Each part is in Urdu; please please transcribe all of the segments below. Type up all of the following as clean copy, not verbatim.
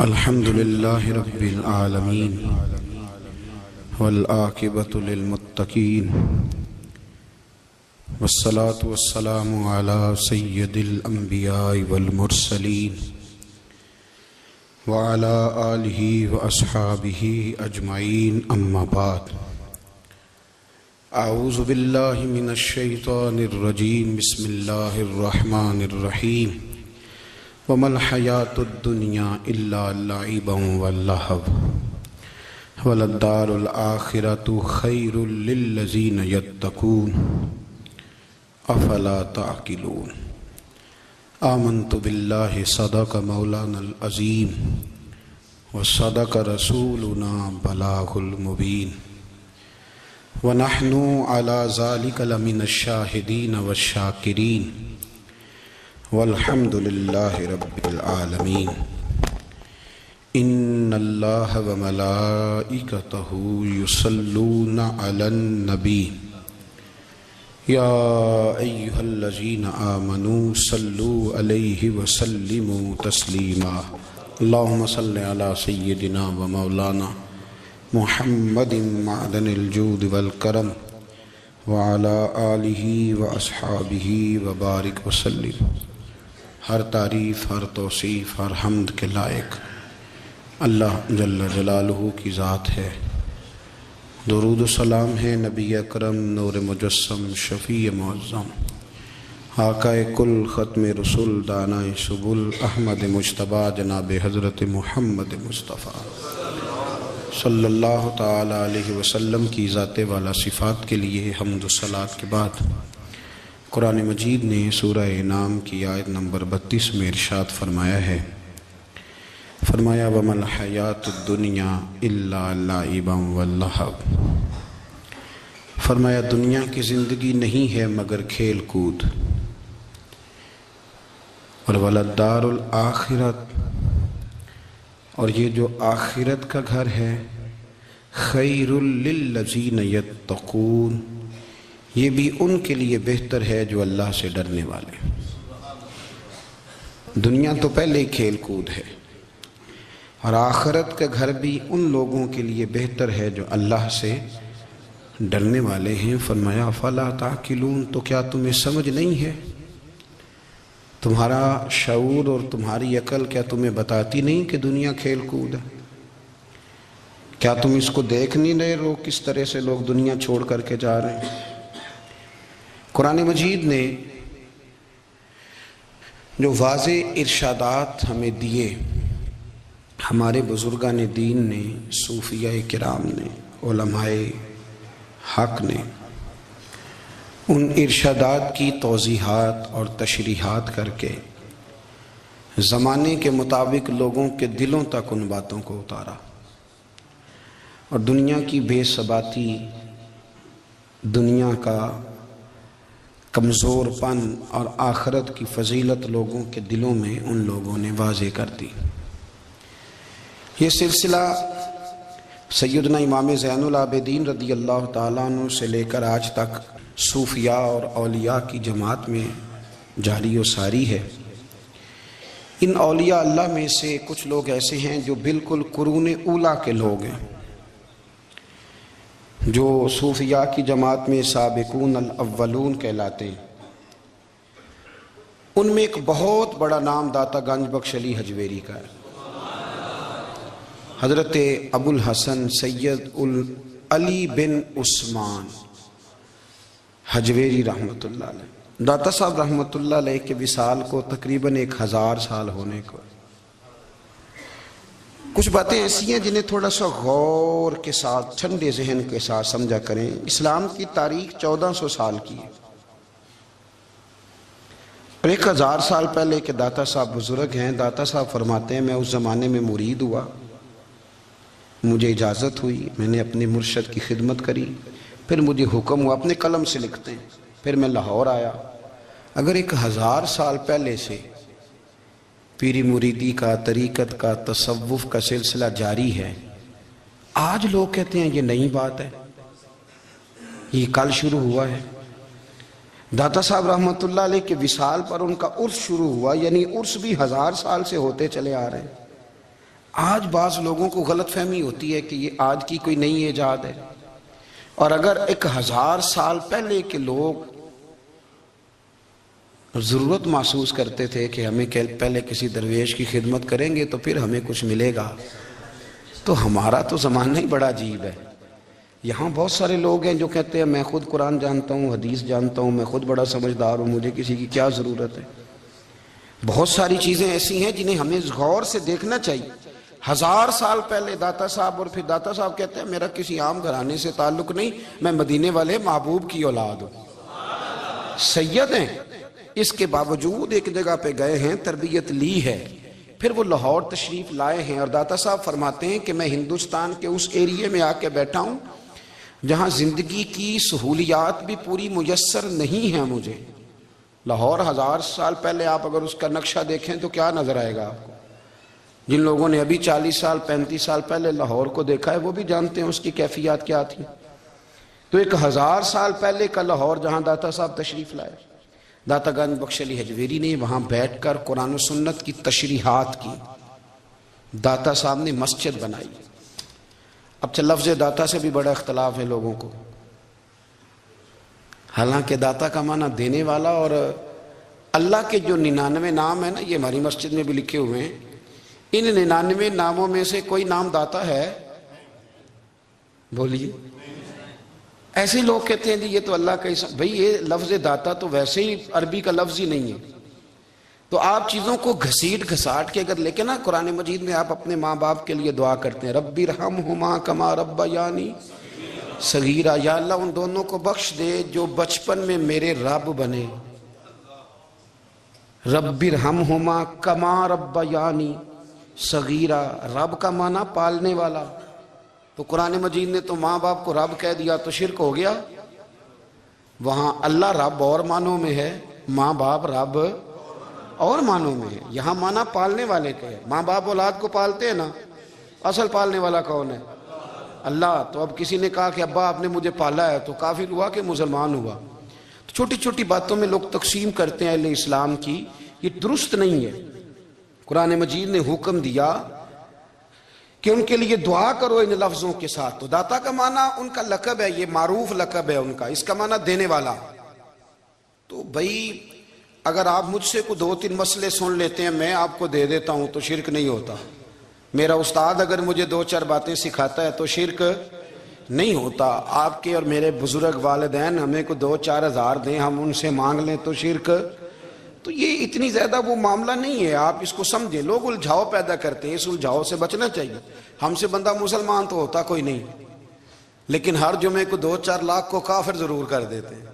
الحمد لله رب العالمين والعاقبة للمتقين والصلاة والسلام على سيد الأنبياء والمرسلين وعلى آله وأصحابه أجمعين أما بعد أعوذ بالله من الشيطان الرجيم بسم الله الرحمن الرحيم وما الحياة الدنيا إلا لعب ولهو وللدار الآخرة خير للذين يتقون أفلا تعقلون آمنت بالله صدق مولانا العظيم وصدق رسولنا بلاغ المبين ونحن على ذلك لمن الشاهدين والشاكرين والحمد لله رب العالمين إن الله وملائكته يصلون على النبي يا أيها الذين آمنوا صلوا عليه وسلموا تسليما اللهم صل على سيدنا ومولانا محمد معدن الجود والكرم وعلى آله وأصحابه وبارك وسلم۔ ہر تعریف، ہر توصیف، ہر حمد کے لائق اللہ جل جلالہ کی ذات ہے۔ درود و سلام ہے نبی اکرم نور مجسم شفیع معظم آقا کل ختم رسول دانائے سبل احمد مجتبی جناب حضرت محمد مصطفیٰ صلی اللہ تعالی علیہ وسلم کی ذات والا صفات کے لیے حمد و صلات کے بعد قرآن مجید نے سورہ انعام کی آیت نمبر 32 میں ارشاد فرمایا ہے، فرمایا وَمَا الْحَيَاةُ الدُّنْيَا إِلَّا لَعِبًا وَلَهْوٌ، فرمایا دنیا کی زندگی نہیں ہے مگر کھیل کود، اور وَلَلدَّارُ الْآخِرَةُ، اور یہ جو آخرت کا گھر ہے، خَيْرٌ لِلَّذِينَ يَتَّقُونَ، یہ بھی ان کے لیے بہتر ہے جو اللہ سے ڈرنے والے۔ دنیا تو پہلے ہی کھیل کود ہے، اور آخرت کا گھر بھی ان لوگوں کے لیے بہتر ہے جو اللہ سے ڈرنے والے ہیں۔ فرمایا فلا تعقلون، تو کیا تمہیں سمجھ نہیں ہے؟ تمہارا شعور اور تمہاری عقل کیا تمہیں بتاتی نہیں کہ دنیا کھیل کود ہے؟ کیا تم اس کو دیکھ نہیں رہے لوگ کس طرح سے لوگ دنیا چھوڑ کر کے جا رہے ہیں؟ قرآن مجید نے جو واضح ارشادات ہمیں دیے، ہمارے بزرگان دین نے، صوفیاء کرام نے، علماء حق نے ان ارشادات کی توضیحات اور تشریحات کر کے زمانے کے مطابق لوگوں کے دلوں تک ان باتوں کو اتارا، اور دنیا کی بے ثباتی، دنیا کا کمزور پن اور آخرت کی فضیلت لوگوں کے دلوں میں ان لوگوں نے واضح کر دی۔ یہ سلسلہ سیدنا امام زین العابدین رضی اللہ تعالیٰ عنہ سے لے کر آج تک صوفیاء اور اولیاء کی جماعت میں جاری و ساری ہے۔ ان اولیاء اللہ میں سے کچھ لوگ ایسے ہیں جو بالکل قرون اولیٰ کے لوگ ہیں، جو صوفیاء کی جماعت میں سابقون الاولون کہلاتے ہیں۔ ان میں ایک بہت بڑا نام داتا گنج بخش علی حجویری کا ہے۔ حضرت ابو الحسن سید علی بن عثمان حجویری رحمۃ اللہ علیہ، داتا صاحب رحمۃ اللہ علیہ کے وصال کو تقریباً 1000 سال ہونے کو۔ کچھ باتیں ایسی ہیں جنہیں تھوڑا سا غور کے ساتھ، ٹھنڈے ذہن کے ساتھ سمجھا کریں۔ اسلام کی تاریخ 1400 سال کی ہے، اور 1000 سال پہلے کے داتا صاحب بزرگ ہیں۔ داتا صاحب فرماتے ہیں میں اس زمانے میں مرید ہوا، مجھے اجازت ہوئی، میں نے اپنے مرشد کی خدمت کری، پھر مجھے حکم ہوا، اپنے قلم سے لکھتے ہیں، پھر میں لاہور آیا۔ اگر 1000 سال پہلے سے پیری مریدی کا، طریقت کا، تصوف کا سلسلہ جاری ہے، آج لوگ کہتے ہیں یہ نئی بات ہے، یہ کل شروع ہوا ہے۔ داتا صاحب رحمۃ اللہ علیہ کے وصال پر ان کا عرس شروع ہوا، یعنی عرس بھی 1000 سال سے ہوتے چلے آ رہے ہیں۔ آج بعض لوگوں کو غلط فہمی ہوتی ہے کہ یہ آج کی کوئی نئی ایجاد ہے، اور اگر 1000 سال پہلے کے لوگ ضرورت محسوس کرتے تھے کہ ہمیں پہلے کسی درویش کی خدمت کریں گے تو پھر ہمیں کچھ ملے گا، تو ہمارا تو زمانہ ہی بڑا عجیب ہے۔ یہاں بہت سارے لوگ ہیں جو کہتے ہیں میں خود قرآن جانتا ہوں، حدیث جانتا ہوں، میں خود بڑا سمجھدار ہوں، مجھے کسی کی کیا ضرورت ہے۔ بہت ساری چیزیں ایسی ہیں جنہیں ہمیں غور سے دیکھنا چاہیے۔ 1000 سال پہلے داتا صاحب، اور پھر داتا صاحب کہتے ہیں میرا کسی عام گھرانے سے تعلق نہیں، میں مدینے والے محبوب کی اولاد ہوں، سید ہیں۔ اس کے باوجود ایک جگہ پہ گئے ہیں، تربیت لی ہے، پھر وہ لاہور تشریف لائے ہیں، اور داتا صاحب فرماتے ہیں کہ میں ہندوستان کے اس ایریے میں آ کے بیٹھا ہوں جہاں زندگی کی سہولیات بھی پوری میسر نہیں ہیں مجھے۔ لاہور 1000 سال پہلے آپ اگر اس کا نقشہ دیکھیں تو کیا نظر آئے گا آپ کو؟ جن لوگوں نے ابھی 40 سال 35 سال پہلے لاہور کو دیکھا ہے وہ بھی جانتے ہیں اس کی کیفیات کیا تھی۔ تو ایک 1000 سال پہلے کا لاہور جہاں داتا صاحب تشریف لائے، داتا گنج بخش علی حجویری نے وہاں بیٹھ کر قرآن و سنت کی تشریحات کی۔ داتا صاحب نے مسجد بنائی۔ اب لفظ داتا سے بھی بڑا اختلاف ہے لوگوں کو، حالانکہ داتا کا معنی دینے والا، اور اللہ کے جو 99 نام ہیں نا، یہ ہماری مسجد میں بھی لکھے ہوئے ہیں، ان 99 ناموں میں سے کوئی نام داتا ہے؟ بولیے۔ ایسے لوگ کہتے ہیں جی یہ تو اللہ کا اسم، بھئی یہ لفظ داتا تو ویسے ہی عربی کا لفظ ہی نہیں ہے۔ تو آپ چیزوں کو گھسیٹ گھساٹ کے اگر لے کے نا قرآن مجید میں آپ اپنے ماں باپ کے لیے دعا کرتے ہیں، رب ارحمہما کما ربیانی صغیرا، یا اللہ ان دونوں کو بخش دے جو بچپن میں میرے رب بنے۔ رب ارحمہما کما ربیانی صغیرا، رب کا معنی پالنے والا، تو قرآن مجید نے تو ماں باپ کو رب کہہ دیا تو شرک ہو گیا۔ وہاں اللہ رب اور معنوں میں ہے، ماں باپ رب اور معنوں میں ہے۔ یہاں معنی پالنے والے کا ہے، ماں باپ اولاد کو پالتے ہیں نا، اصل پالنے والا کون ہے؟ اللہ۔ تو اب کسی نے کہا کہ ابا آپ نے مجھے پالا ہے، تو کافر ہوا کہ مسلمان ہوا؟ تو چھوٹی چھوٹی باتوں میں لوگ تقسیم کرتے ہیں اہل اسلام کی، یہ درست نہیں ہے۔ قرآن مجید نے حکم دیا کہ ان کے لیے دعا کرو ان لفظوں کے ساتھ۔ تو داتا کا معنی ان کا لقب ہے، یہ معروف لقب ہے ان کا، اس کا معنی دینے والا۔ تو بھئی اگر آپ مجھ سے کوئی 2-3 مسئلے سن لیتے ہیں، میں آپ کو دے دیتا ہوں تو شرک نہیں ہوتا۔ میرا استاد اگر مجھے 2-4 باتیں سکھاتا ہے تو شرک نہیں ہوتا۔ آپ کے اور میرے بزرگ والدین ہمیں کو 2-4 ہزار دیں، ہم ان سے مانگ لیں تو شرک، تو یہ اتنی زیادہ وہ معاملہ نہیں ہے۔ آپ اس کو سمجھیں، لوگ الجھاؤ پیدا کرتے ہیں، اس الجھاؤ سے بچنا چاہیے۔ ہم سے بندہ مسلمان تو ہوتا کوئی نہیں، لیکن ہر جمعے کو 2-4 لاکھ کو کافر ضرور کر دیتے ہیں۔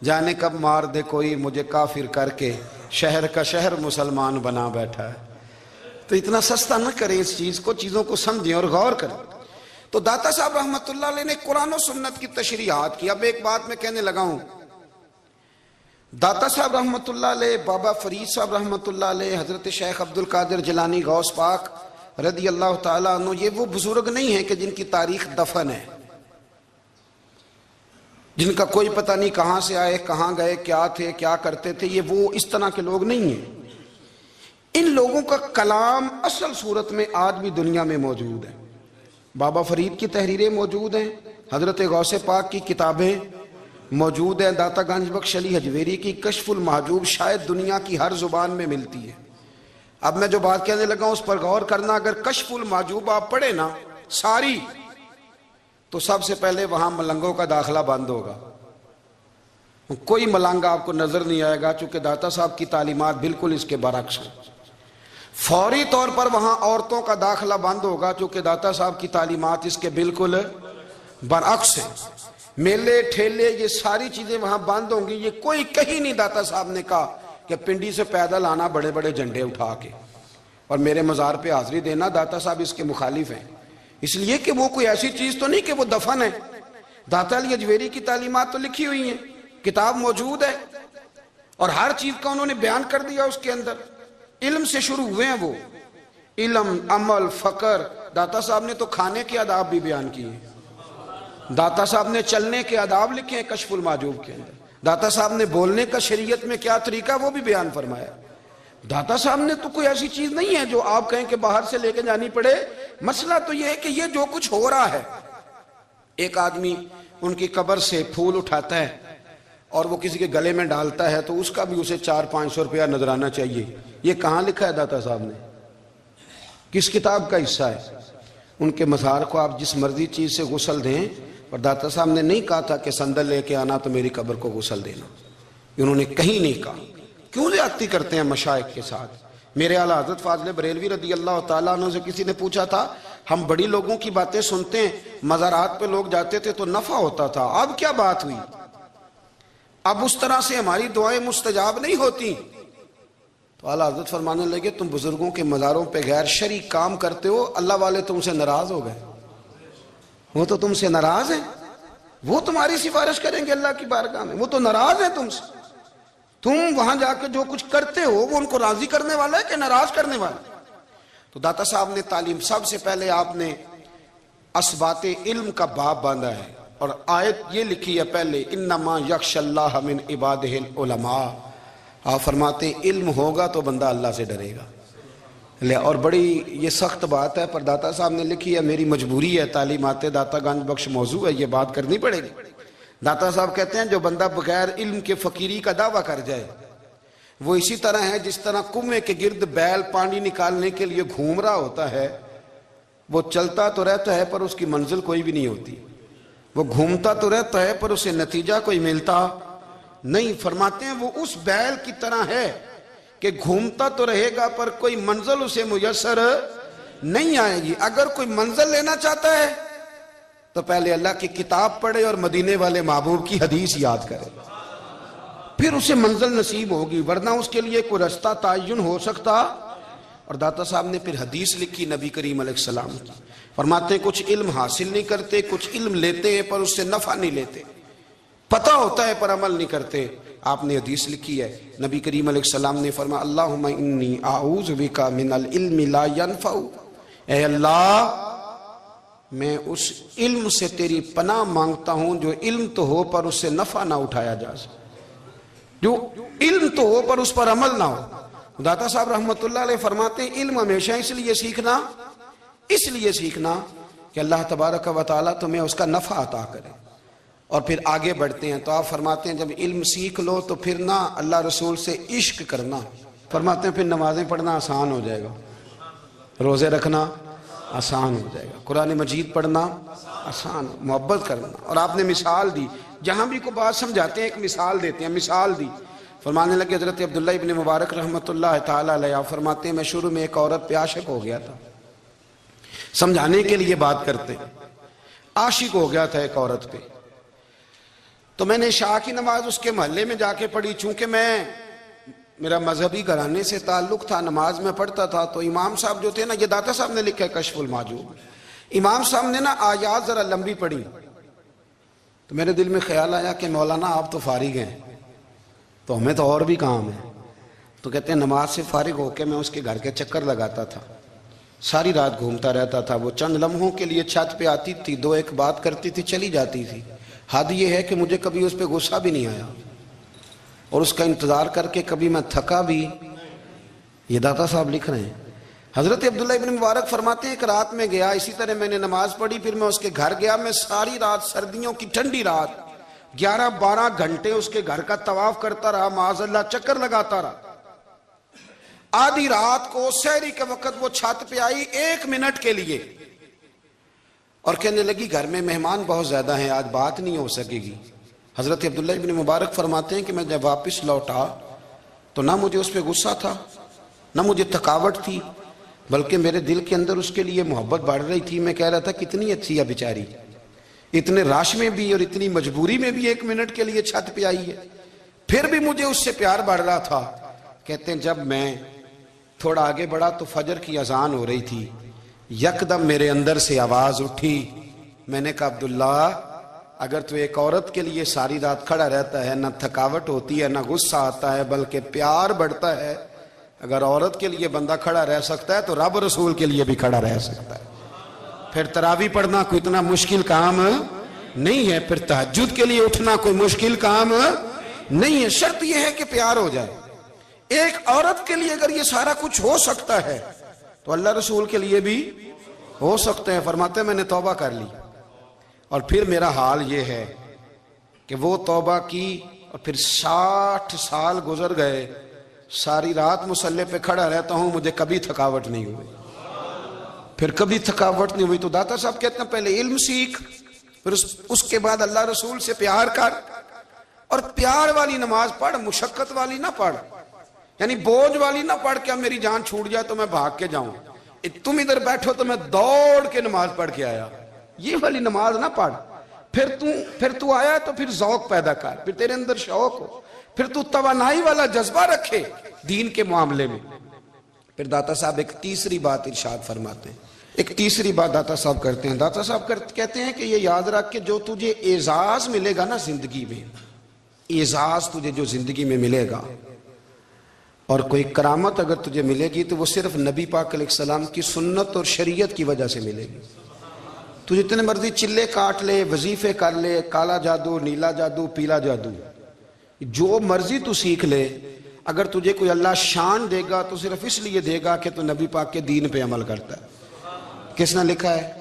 جانے کب مار دے کوئی مجھے کافر کر کے، شہر کا شہر مسلمان بنا بیٹھا ہے۔ تو اتنا سستا نہ کریں اس چیز کو، چیزوں کو سمجھیں اور غور کریں۔ تو داتا صاحب رحمۃ اللہ علیہ نے قرآن و سنت کی تشریحات کی۔ اب ایک بات میں کہنے لگا ہوں، داتا صاحب رحمۃ اللہ علیہ، بابا فرید صاحب رحمۃ اللہ علیہ، حضرت شیخ عبد القادر جیلانی غوث پاک رضی اللہ تعالیٰ عنہ، یہ وہ بزرگ نہیں ہیں کہ جن کی تاریخ دفن ہے، جن کا کوئی پتہ نہیں کہاں سے آئے، کہاں گئے، کیا تھے، کیا کرتے تھے۔ یہ وہ اس طرح کے لوگ نہیں ہیں۔ ان لوگوں کا کلام اصل صورت میں آج بھی دنیا میں موجود ہے۔ بابا فرید کی تحریریں موجود ہیں، حضرت غوث پاک کی کتابیں موجود ہیں، داتا گنج بخش علی حجویری کی کشف المحجوب شاید دنیا کی ہر زبان میں ملتی ہے۔ اب میں جو بات کہنے لگا ہوں اس پر غور کرنا۔ اگر کشف المحجوب آپ پڑھیں نا ساری، تو سب سے پہلے وہاں ملنگوں کا داخلہ بند ہوگا، کوئی ملنگ آپ کو نظر نہیں آئے گا، چونکہ داتا صاحب کی تعلیمات بالکل اس کے برعکس ہیں۔ فوری طور پر وہاں عورتوں کا داخلہ بند ہوگا، چونکہ داتا صاحب کی تعلیمات اس کے بالکل برعکس ہیں۔ میلے ٹھیلے یہ ساری چیزیں وہاں بند ہوں گی۔ یہ کوئی کہیں نہیں داتا صاحب نے کہا کہ پنڈی سے پیدل آنا بڑے بڑے جھنڈے اٹھا کے اور میرے مزار پہ حاضری دینا، داتا صاحب اس کے مخالف ہیں، اس لیے کہ وہ کوئی ایسی چیز تو نہیں کہ وہ دفن ہے۔ داتا علی حجویری کی تعلیمات تو لکھی ہوئی ہیں، کتاب موجود ہے، اور ہر چیز کا انہوں نے بیان کر دیا اس کے اندر۔ علم سے شروع ہوئے ہیں وہ، علم، عمل، فقر۔ داتا صاحب نے تو کھانے کے آداب بھی بیان کیے ہیں، داتا صاحب نے چلنے کے آداب لکھے ہیں کشف المحجوب کے اندر، داتا صاحب نے بولنے کا شریعت میں کیا طریقہ وہ بھی بیان فرمایا۔ داتا صاحب نے تو کوئی ایسی چیز نہیں ہے جو آپ کہیں کہ باہر سے لے کے جانی پڑے. مسئلہ تو یہ ہے کہ یہ جو کچھ ہو رہا ہے، ایک آدمی ان کی قبر سے پھول اٹھاتا ہے اور وہ کسی کے گلے میں ڈالتا ہے تو اس کا بھی اسے 400-500 روپیہ نظرانہ چاہیے. یہ کہاں لکھا ہے داتا صاحب نے؟ کس کتاب کا حصہ ہے؟ ان کے مزار کو آپ جس مرضی چیز سے غسل دیں، اور داتا صاحب نے نہیں کہا تھا کہ سندل لے کے آنا تو میری قبر کو غسل دینا. انہوں نے کہیں نہیں کہا. کیوں زیادتی کرتے ہیں مشائخ کے ساتھ؟ میرے اعلیٰ حضرت فاضل بریلوی رضی اللہ تعالیٰ عنہ سے کسی نے پوچھا تھا، ہم بڑی لوگوں کی باتیں سنتے ہیں، مزارات پہ لوگ جاتے تھے تو نفع ہوتا تھا، اب کیا بات ہوئی؟ اب اس طرح سے ہماری دعائیں مستجاب نہیں ہوتی. تو اعلیٰ حضرت فرمانے لگے، تم بزرگوں کے مزاروں پہ غیر شرعی کام کرتے ہو، اللہ والے تم سے ناراض ہو گئے. وہ تو تم سے ناراض ہیں، وہ تمہاری سفارش کریں گے اللہ کی بارگاہ میں، وہ تو ناراض ہیں تم سے. تم وہاں جا کے جو کچھ کرتے ہو وہ ان کو راضی کرنے والا ہے کہ ناراض کرنے والا ہے؟ تو داتا صاحب نے تعلیم، سب سے پہلے آپ نے اسبات علم کا باب باندھا ہے اور آیت یہ لکھی ہے پہلے، انما یخش اللہ من عبادہ العلماء. آپ فرماتے ہیں علم ہوگا تو بندہ اللہ سے ڈرے گا. اور بڑی یہ سخت بات ہے پر داتا صاحب نے لکھی ہے، میری مجبوری ہے، تعلیمات داتا گنج بخش موضوع ہے، یہ بات کرنی پڑے گی. داتا صاحب کہتے ہیں جو بندہ بغیر علم کے فقیری کا دعویٰ کر جائے وہ اسی طرح ہے جس طرح کنویں کے گرد بیل پانی نکالنے کے لیے گھوم رہا ہوتا ہے. وہ چلتا تو رہتا ہے پر اس کی منزل کوئی بھی نہیں ہوتی، وہ گھومتا تو رہتا ہے پر اسے نتیجہ کوئی ملتا نہیں. فرماتے ہیں وہ اس بیل کی طرح ہے کہ گھومتا تو رہے گا پر کوئی منزل اسے میسر نہیں آئے گی. اگر کوئی منزل لینا چاہتا ہے تو پہلے اللہ کی کتاب پڑھے اور مدینے والے محبوب کی حدیث یاد کرے، پھر اسے منزل نصیب ہوگی، ورنہ اس کے لیے کوئی رستہ تعین ہو سکتا. اور داتا صاحب نے پھر حدیث لکھی نبی کریم علیہ السلام کی. فرماتے ہیں کچھ علم حاصل نہیں کرتے، کچھ علم لیتے ہیں پر اس سے نفع نہیں لیتے، پتہ ہوتا ہے پر عمل نہیں کرتے. آپ نے حدیث لکھی ہے، نبی کریم علیہ السلام نے فرمایا اللہم انی اعوذ بک من العلم لا ینفع. اے اللہ میں اس علم سے تیری پناہ مانگتا ہوں جو علم تو ہو پر اس سے نفع نہ اٹھایا جا سکے، جو علم تو ہو پر اس پر عمل نہ ہو. داتا صاحب رحمت اللہ علیہ فرماتے ہیں علم ہمیشہ اس لیے سیکھنا کہ اللہ تبارک و تعالیٰ تمہیں اس کا نفع عطا کرے. اور پھر آگے بڑھتے ہیں تو آپ فرماتے ہیں جب علم سیکھ لو تو پھر نہ اللہ رسول سے عشق کرنا. فرماتے ہیں پھر نمازیں پڑھنا آسان ہو جائے گا، روزے رکھنا آسان ہو جائے گا، قرآن مجید پڑھنا آسان، محبت کرنا. اور آپ نے مثال دی، جہاں بھی کوئی بات سمجھاتے ہیں ایک مثال دیتے ہیں. مثال دی، فرمانے لگے حضرت عبداللہ ابن مبارک رحمت اللہ تعالیٰ علیہ فرماتے ہیں میں شروع میں ایک عورت پہ عاشق ہو گیا تھا. سمجھانے کے لیے بات کرتے ہیں، عاشق ہو گیا تھا ایک عورت پہ. تو میں نے عشاء کی نماز اس کے محلے میں جا کے پڑھی. چونکہ میرا مذہبی گھرانے سے تعلق تھا، نماز میں پڑھتا تھا، تو امام صاحب جو تھے نا، یہ داتا صاحب نے لکھا ہے کشف المحجوب، امام صاحب نے نا آیات ذرا لمبی پڑھی. تو میرے دل میں خیال آیا کہ مولانا آپ تو فارغ ہیں تو ہمیں تو اور بھی کام ہے. تو کہتے ہیں نماز سے فارغ ہو کے میں اس کے گھر کے چکر لگاتا تھا، ساری رات گھومتا رہتا تھا. وہ چند لمحوں کے لیے چھت پہ آتی تھی، دو ایک بات کرتی تھی، چلی جاتی تھی. حد یہ ہے کہ مجھے کبھی اس پہ غصہ بھی نہیں آیا اور اس کا انتظار کر کے کبھی میں تھکا بھی. یہ داتا صاحب لکھ رہے ہیں. حضرت عبداللہ ابن مبارک فرماتے ہیں ایک رات میں گیا، اسی طرح میں نے نماز پڑھی، پھر میں اس کے گھر گیا. میں ساری رات، سردیوں کی ٹھنڈی رات، 11-12 گھنٹے اس کے گھر کا طواف کرتا رہا، معاذ اللہ چکر لگاتا رہا. آدھی رات کو سحری کے وقت وہ چھت پہ آئی 1 منٹ کے لیے اور کہنے لگی گھر میں مہمان بہت زیادہ ہیں، آج بات نہیں ہو سکے گی. حضرت عبداللہ ابن مبارک فرماتے ہیں کہ میں جب واپس لوٹا تو نہ مجھے اس پہ غصہ تھا، نہ مجھے تھکاوٹ تھی، بلکہ میرے دل کے اندر اس کے لیے محبت بڑھ رہی تھی. میں کہہ رہا تھا کتنی اچھی ہے بیچاری، اتنے راش میں بھی اور اتنی مجبوری میں بھی 1 منٹ کے لیے چھت پہ آئی ہے، پھر بھی مجھے اس سے پیار بڑھ رہا تھا. کہتے ہیں جب میں تھوڑا آگے بڑھا تو فجر کی اذان ہو رہی تھی. یکدم میرے اندر سے آواز اٹھی. میں نے کہا عبداللہ اگر تو ایک عورت کے لیے ساری رات کھڑا رہتا ہے، نہ تھکاوٹ ہوتی ہے، نہ غصہ آتا ہے، بلکہ پیار بڑھتا ہے، اگر عورت کے لیے بندہ کھڑا رہ سکتا ہے تو رب رسول کے لیے بھی کھڑا رہ سکتا ہے. پھر تراویح پڑھنا کوئی اتنا مشکل کام نہیں ہے، پھر تہجد کے لیے اٹھنا کوئی مشکل کام نہیں ہے. شرط یہ ہے کہ پیار ہو جائے. ایک عورت کے لیے اگر یہ سارا کچھ ہو سکتا ہے تو اللہ رسول کے لیے بھی ہو سکتے ہیں. فرماتے ہیں میں نے توبہ کر لی اور پھر میرا حال یہ ہے کہ وہ توبہ کی اور پھر 60 سال گزر گئے, ساری رات مصلی پہ کھڑا رہتا ہوں, مجھے کبھی تھکاوٹ نہیں ہوئی, پھر کبھی تھکاوٹ نہیں ہوئی. تو داتا صاحب کہتے ہیں پہلے علم سیکھ, پھر اس کے بعد اللہ رسول سے پیار کر, اور پیار والی نماز پڑھ, مشقت والی نہ پڑھ, یعنی بوجھ والی نہ پڑھ کہ اب میری جان چھوٹ جائے تو میں بھاگ کے جاؤں, تم ادھر بیٹھو تو میں دوڑ کے نماز پڑھ کے آیا, یہ والی نماز نہ پڑھ. پھر تو آیا تو پھر ذوق پیدا کر, پھر تیرے اندر شوق ہو, پھر تو توانائی والا جذبہ رکھے دین کے معاملے میں. پھر داتا صاحب ایک تیسری بات ارشاد فرماتے ہیں, ایک تیسری بات داتا صاحب کرتے ہیں. داتا صاحب کہتے ہیں کہ یہ یاد رکھ کہ جو تجھے اعزاز ملے گا نا زندگی میں, اعزاز تجھے جو زندگی میں ملے گا اور کوئی کرامت اگر تجھے ملے گی تو وہ صرف نبی پاک علیہ السلام کی سنت اور شریعت کی وجہ سے ملے گی. تو جتنے مرضی چلے کاٹ لے, وظیفے کر لے, کالا جادو, نیلا جادو, پیلا جادو, جو مرضی تو سیکھ لے, اگر تجھے کوئی اللہ شان دے گا تو صرف اس لیے دے گا کہ تو نبی پاک کے دین پہ عمل کرتا ہے. کس نے لکھا ہے؟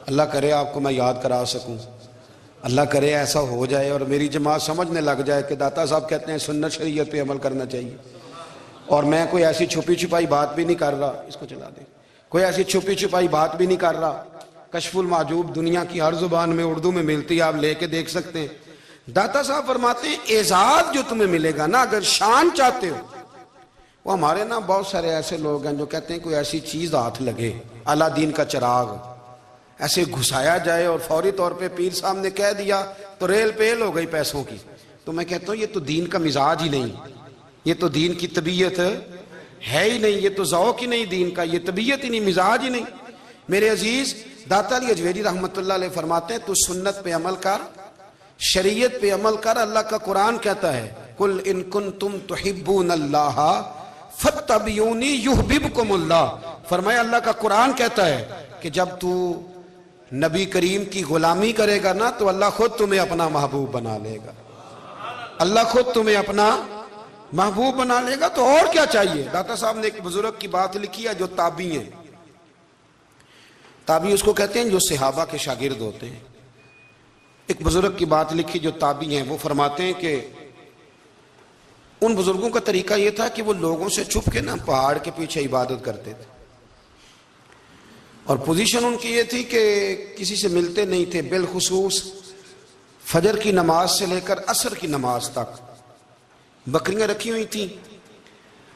اللہ کرے آپ کو میں یاد کرا سکوں, اللہ کرے ایسا ہو جائے اور میری جماعت سمجھنے لگ جائے کہ داتا صاحب کہتے ہیں سنت شریعت پہ عمل کرنا چاہیے, اور میں کوئی ایسی چھپی چھپائی بات بھی نہیں کر رہا, اس کو چلا دیں, کوئی ایسی چھپی چھپائی بات بھی نہیں کر رہا. کشف المعجوب دنیا کی ہر زبان میں اردو میں ملتی ہے, آپ لے کے دیکھ سکتے ہیں. داتا صاحب فرماتے ہیں اعزاز جو تمہیں ملے گا نا, اگر شان چاہتے ہو, وہ ہمارے نا بہت سارے ایسے لوگ ہیں جو کہتے ہیں کوئی ایسی چیز ہاتھ لگے, اعلیٰ دین کا چراغ ایسے گھسایا جائے اور فوری طور پہ پیر صاحب نے کہہ دیا تو ریل پیل ہو گئی پیسوں کی. تو میں کہتا ہوں یہ تو دین کا مزاج ہی نہیں, یہ تو دین کی طبیعت ہے ہی نہیں, یہ تو ذوق ہی نہیں دین کا, یہ طبیعت ہی نہیں, مزاج ہی نہیں. میرے عزیز داتا علی اجویری رحمت اللہ علیہ فرماتے ہیں تو سنت پہ عمل کر, شریعت پہ عمل کر. اللہ کا قرآن کہتا ہے قل ان کنتم تحبون اللہ فاتبعونی یحببکم اللہ. فرمایا اللہ کا قرآن کہتا ہے کہ جب تو نبی کریم کی غلامی کرے گا نا تو اللہ خود تمہیں اپنا محبوب بنا لے گا, اللہ خود تمہیں اپنا محبوب بنا لے گا. تو اور کیا چاہیے؟ داتا صاحب نے ایک بزرگ کی بات لکھی ہے جو تابعی ہیں, تابعی اس کو کہتے ہیں جو صحابہ کے شاگرد ہوتے ہیں. ایک بزرگ کی بات لکھی جو تابعی ہیں, وہ فرماتے ہیں کہ ان بزرگوں کا طریقہ یہ تھا کہ وہ لوگوں سے چھپ کے نا پہاڑ کے پیچھے عبادت کرتے تھے, اور پوزیشن ان کی یہ تھی کہ کسی سے ملتے نہیں تھے, بالخصوص فجر کی نماز سے لے کر عصر کی نماز تک بکریاں رکھی ہوئی تھیں,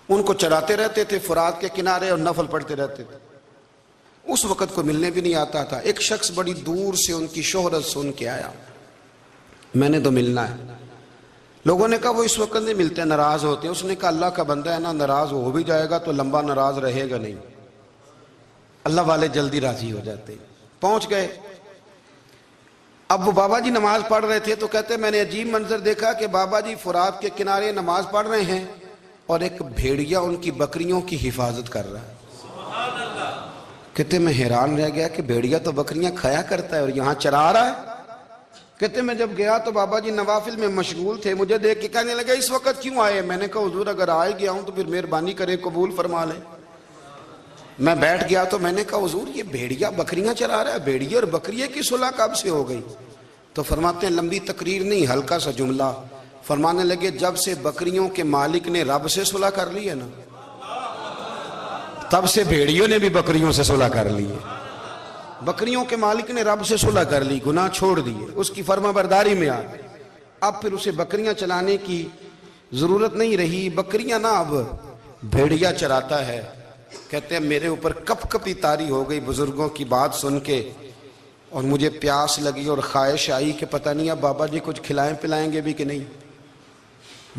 ان کو چراتے رہتے تھے فرات کے کنارے اور نفل پڑھتے رہتے تھے. اس وقت کو ملنے بھی نہیں آتا تھا. ایک شخص بڑی دور سے ان کی شہرت سن کے آیا, میں نے تو ملنا ہے. لوگوں نے کہا وہ اس وقت نہیں ملتے, ناراض ہوتے ہیں. اس نے کہا اللہ کا بندہ ہے نا, ناراض ہو بھی جائے گا تو لمبا ناراض رہے گا نہیں, اللہ والے جلدی راضی ہو جاتے. پہنچ گئے. اب وہ بابا جی نماز پڑھ رہے تھے تو کہتے میں نے عجیب منظر دیکھا کہ بابا جی فرات کے کنارے نماز پڑھ رہے ہیں اور ایک بھیڑیا ان کی بکریوں کی حفاظت کر رہا ہے. کہتے میں حیران رہ گیا کہ بھیڑیا تو بکریاں کھایا کرتا ہے اور یہاں چرا رہا ہے. کہتے میں جب گیا تو بابا جی نوافل میں مشغول تھے, مجھے دیکھ کے کہنے لگے اس وقت کیوں آئے؟ میں نے کہا حضور اگر آئے گیا ہوں تو پھر مہربانی کرے قبول فرما لیں. میں بیٹھ گیا تو میں نے کہا حضور یہ بھیڑیا بکریاں چرا رہا ہے, بھیڑیا اور بکریے کی صلح کب سے ہو گئی؟ تو فرماتے ہیں لمبی تقریر نہیں, ہلکا سا جملہ. فرمانے لگے جب سے بکریوں کے مالک نے رب سے صلح کر لی ہے نا, تب سے بھیڑیوں نے بھی بکریوں سے صلح کر لی ہے. بکریوں کے مالک نے رب سے صلح کر لی, گناہ چھوڑ دیے, اس کی فرما برداری میں آ گئے. اب پھر اسے بکریاں چلانے کی ضرورت نہیں رہی. بکریاں نا اب بھیڑیا چراتا ہے. کہتے ہیں میرے اوپر کپ کپی طاری ہو گئی بزرگوں کی بات سن کے, اور مجھے پیاس لگی اور خواہش آئی کہ پتہ نہیں اب بابا جی کچھ کھلائیں پلائیں گے بھی کہ نہیں,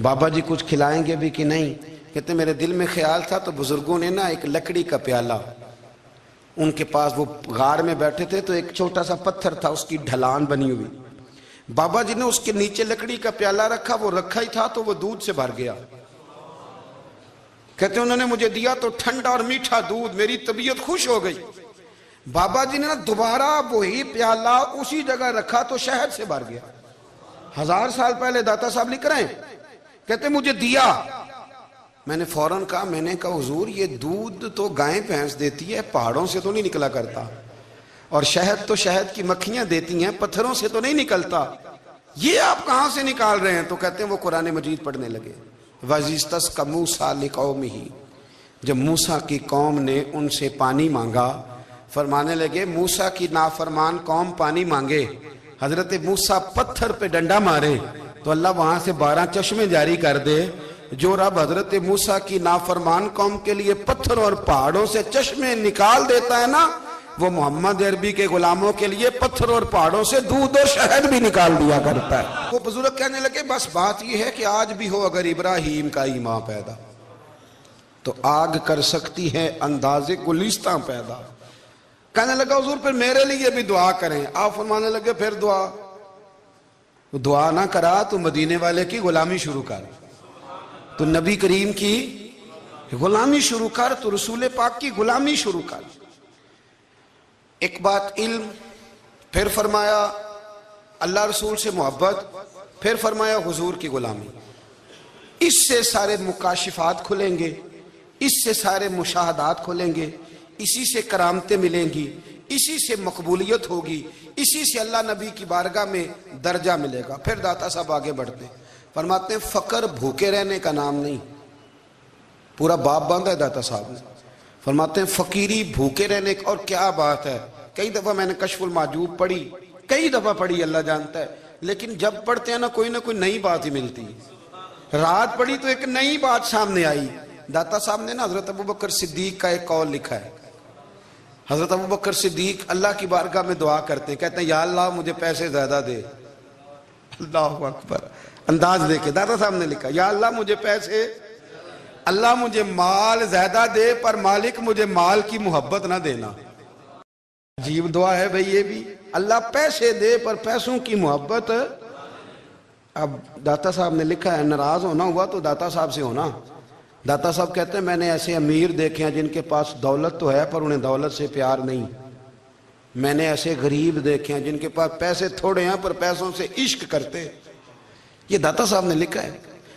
بابا جی کچھ کھلائیں گے بھی کہ نہیں. کہتے میرے دل میں خیال تھا تو بزرگوں نے نا ایک لکڑی کا پیالہ, ان کے پاس وہ غار میں بیٹھے تھے تو ایک چھوٹا سا پتھر تھا, اس کی ڈھلان بنی ہوئی. بابا جی نے اس کے نیچے لکڑی کا پیالہ رکھا, وہ رکھا ہی تھا تو وہ دودھ سے بھر گیا. کہتے انہوں نے مجھے دیا تو ٹھنڈا اور میٹھا دودھ, میری طبیعت خوش ہو گئی. بابا جی نے نا دوبارہ وہی پیالہ اسی جگہ رکھا تو شہد سے بھر گیا. 1000 سال پہلے داتا صاحب لکھ رہے ہیں. کہتے مجھے دیا میں نے فوراً کہا، میں نے کہا حضور یہ دودھ تو گائیں بھینس دیتی ہے، پہاڑوں سے تو نہیں نکلا کرتا، اور شہد تو شہد کی مکھیاں دیتی ہیں، پتھروں سے تو نہیں نکلتا، یہ آپ کہاں سے نکال رہے ہیں؟ تو کہتے ہیں وہ قرآن مجید پڑھنے لگے۔ وَإِذِ اسْتَسْقَى مُوسَىٰ لِقَوْمِهِ، جب موسیٰ کی قوم نے ان سے پانی مانگا، فرمانے لگے موسیٰ کی نافرمان قوم پانی مانگے، حضرت موسیٰ پتھر پہ ڈنڈا مارے تو اللہ وہاں سے 12 چشمے جاری کر دے۔ جو رب حضرت موسیٰ کی نافرمان قوم کے لیے پتھر اور پہاڑوں سے چشمے نکال دیتا ہے نا، وہ محمد عربی کے غلاموں کے لیے پتھر اور پہاڑوں سے دودھ اور شہد بھی نکال دیا کرتا ہے۔ وہ بزرگ کہنے لگے بس بات یہ ہے کہ آج بھی ہو اگر ابراہیم کا ایمان پیدا تو آگ کر سکتی ہے انداز گلستاں پیدا۔ کہنے لگا حضور پھر میرے لیے بھی دعا کریں۔ آپ فرمانے لگے پھر دعا نہ کرا تو مدینے والے کی غلامی شروع کر، تو نبی کریم کی غلامی شروع کر، تو رسول پاک کی غلامی شروع کر۔ ایک بات علم، پھر فرمایا اللہ رسول سے محبت، پھر فرمایا حضور کی غلامی۔ اس سے سارے مکاشفات کھلیں گے، اس سے سارے مشاہدات کھلیں گے، اسی سے کرامتیں ملیں گی، اسی سے مقبولیت ہوگی، اسی سے اللہ نبی کی بارگاہ میں درجہ ملے گا۔ پھر داتا صاحب آگے بڑھتے ہیں، فرماتے ہیں فقر بھوکے رہنے کا نام نہیں، پورا باب باندھا ہے داتا صاحب نے۔ فرماتے ہیں فقیری بھوکے رہنے کا، اور کیا بات ہے، کئی دفعہ میں نے کشف المحجوب پڑھی، کئی دفعہ پڑھی، اللہ جانتا ہے، لیکن جب پڑھتے ہیں نا کوئی نہ کوئی نئی بات ہی ملتی ہے۔ رات پڑھی تو ایک نئی بات سامنے آئی۔ داتا صاحب نے نا حضرت ابوبکر صدیق کا ایک قول لکھا ہے۔ حضرت ابوبکر صدیق اللہ کی بارگاہ میں دعا کرتے ہیں، کہتے ہیں یا اللہ مجھے پیسے زیادہ دے۔ اللہ اکبر، انداز دیکھے داتا صاحب نے لکھا، یا اللہ مجھے پیسے، اللہ مجھے مال زیادہ دے، پر مالک مجھے مال کی محبت نہ دینا۔ عجیب دعا ہے بھئی یہ بھی، اللہ پیسے دے پر پیسوں کی محبت۔ اب داتا صاحب نے لکھا ہے ناراض ہونا ہوا تو داتا صاحب سے ہونا۔ داتا صاحب کہتے ہیں میں نے ایسے امیر دیکھے ہیں جن کے پاس دولت تو ہے پر انہیں دولت سے پیار نہیں، میں نے ایسے غریب دیکھے ہیں جن کے پاس پیسے تھوڑے ہیں پر پیسوں سے عشق کرتے۔ یہ داتا صاحب نے لکھا ہے،